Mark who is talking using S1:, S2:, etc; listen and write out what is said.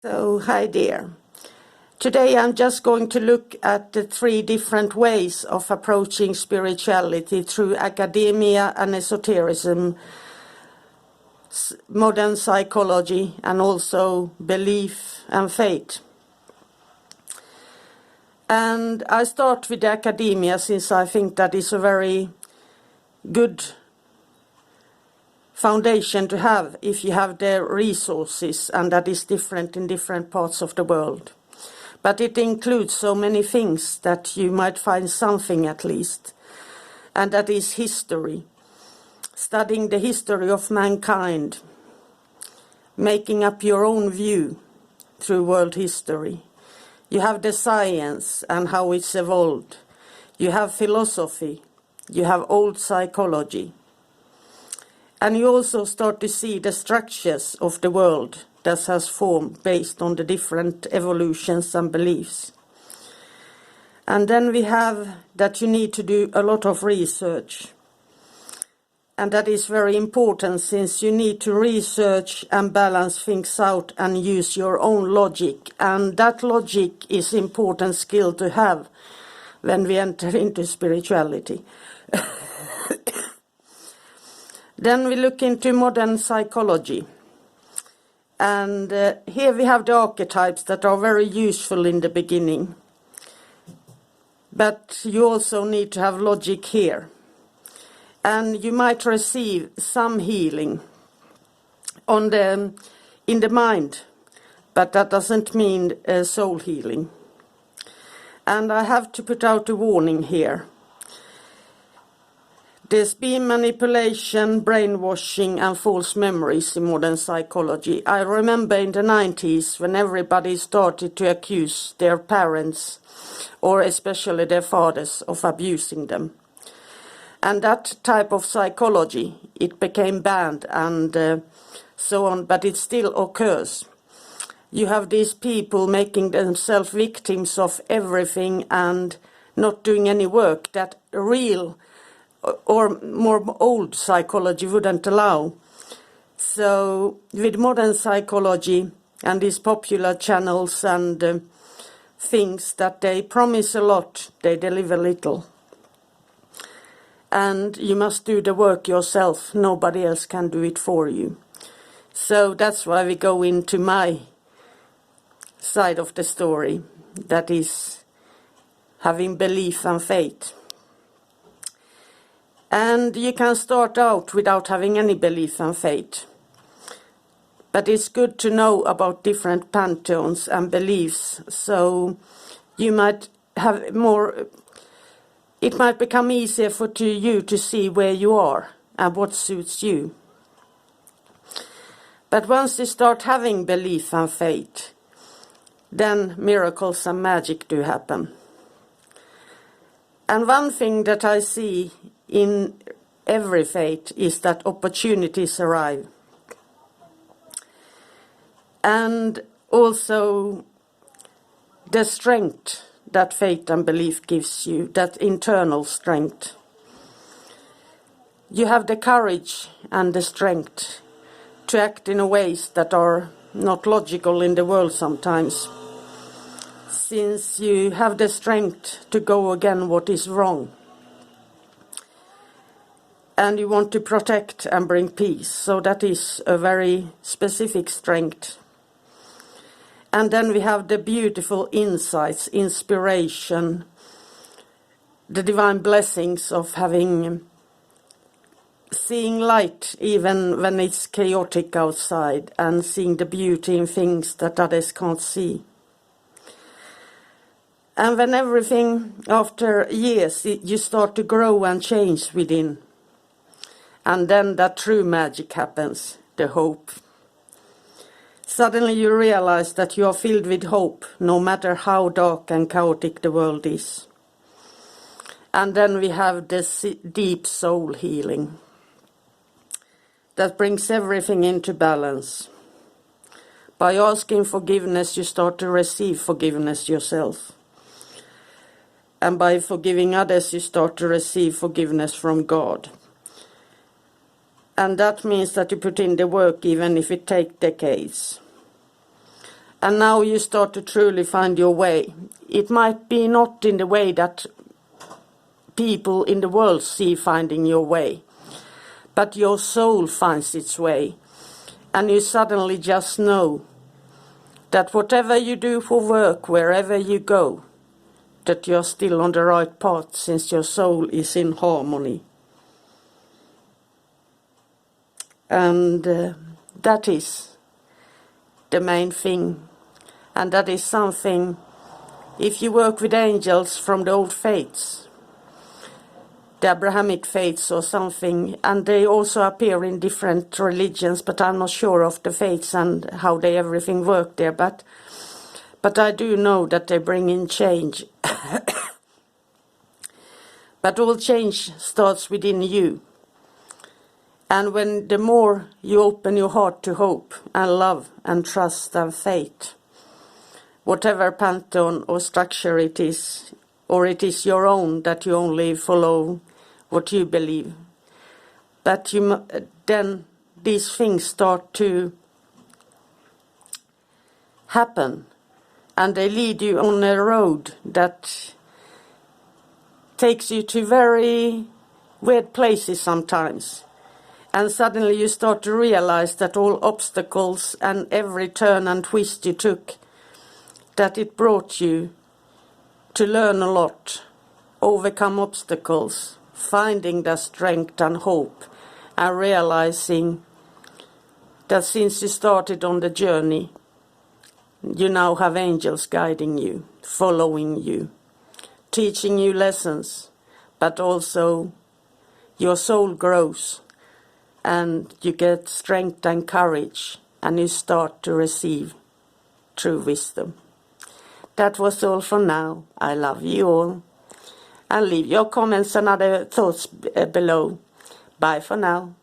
S1: So, hi dear. Today I'm just going to look at the three different ways of approaching spirituality through academia and esotericism, modern psychology, and also belief and faith. And I start with academia since I think that is a very good foundation to have if you have the resources, and that is different in different parts of the world. But it includes so many things that you might find something at least, and that is history. Studying the history of mankind, making up your own view through world history. You have the science and how it's evolved. You have philosophy. You have old psychology. And you also start to see the structures of the world that has formed based on the different evolutions and beliefs. And then we have that you need to do a lot of research. And that is very important since you need to research and balance things out and use your own logic. And that logic is an important skill to have when we enter into spirituality. Then we look into modern psychology. And here we have the archetypes that are very useful in the beginning. But you also need to have logic here. And you might receive some healing in the mind, but that doesn't mean soul healing. And I have to put out a warning here. There's been manipulation, brainwashing, and false memories in modern psychology. I remember in the 90s when everybody started to accuse their parents, or especially their fathers, of abusing them. And that type of psychology, it became banned and so on, but it still occurs. You have these people making themselves victims of everything and not doing any work that real or more old psychology wouldn't allow. So with modern psychology and these popular channels and things that they promise a lot, they deliver little. And you must do the work yourself. Nobody else can do it for you. So that's why we go into my side of the story, that is having belief and faith. And you can start out without having any belief and faith. But it's good to know about different pantheons and beliefs, so you might have more. It might become easier for you to see where you are and what suits you. But once you start having belief and faith, then miracles and magic do happen. And one thing that I see in every faith is that opportunities arrive. And also the strength that faith and belief gives you, that internal strength. You have the courage and the strength to act in ways that are not logical in the world sometimes, since you have the strength to go against what is wrong. And you want to protect and bring peace, so that is a very specific strength. And then we have the beautiful insights, inspiration, the divine blessings of seeing light even when it's chaotic outside, and seeing the beauty in things that others can't see. And when everything, after years, you start to grow and change within. And then that true magic happens, the hope. Suddenly you realize that you are filled with hope, no matter how dark and chaotic the world is. And then we have this deep soul healing that brings everything into balance. By asking forgiveness, you start to receive forgiveness yourself. And by forgiving others, you start to receive forgiveness from God. And that means that you put in the work even if it takes decades. And now you start to truly find your way. It might be not in the way that people in the world see finding your way, but your soul finds its way. And you suddenly just know that whatever you do for work, wherever you go, that you're still on the right path, since your soul is in harmony. And that is the main thing. And that is something, if you work with angels from the old faiths, the Abrahamic faiths or something, and they also appear in different religions, but I'm not sure of the faiths and how they everything work there, but I do know that they bring in change. But all change starts within you. And when the more you open your heart to hope and love and trust and faith, whatever pantheon or structure it is, or it is your own that you only follow what you believe, but then these things start to happen, and they lead you on a road that takes you to very weird places sometimes. And suddenly you start to realize that all obstacles and every turn and twist you took, that it brought you to learn a lot, overcome obstacles, finding the strength and hope, and realizing that since you started on the journey, you now have angels guiding you, following you, teaching you lessons, but also your soul grows and you get strength and courage, and you start to receive true wisdom. That was all for now. I love you all. And leave your comments and other thoughts below. Bye for now.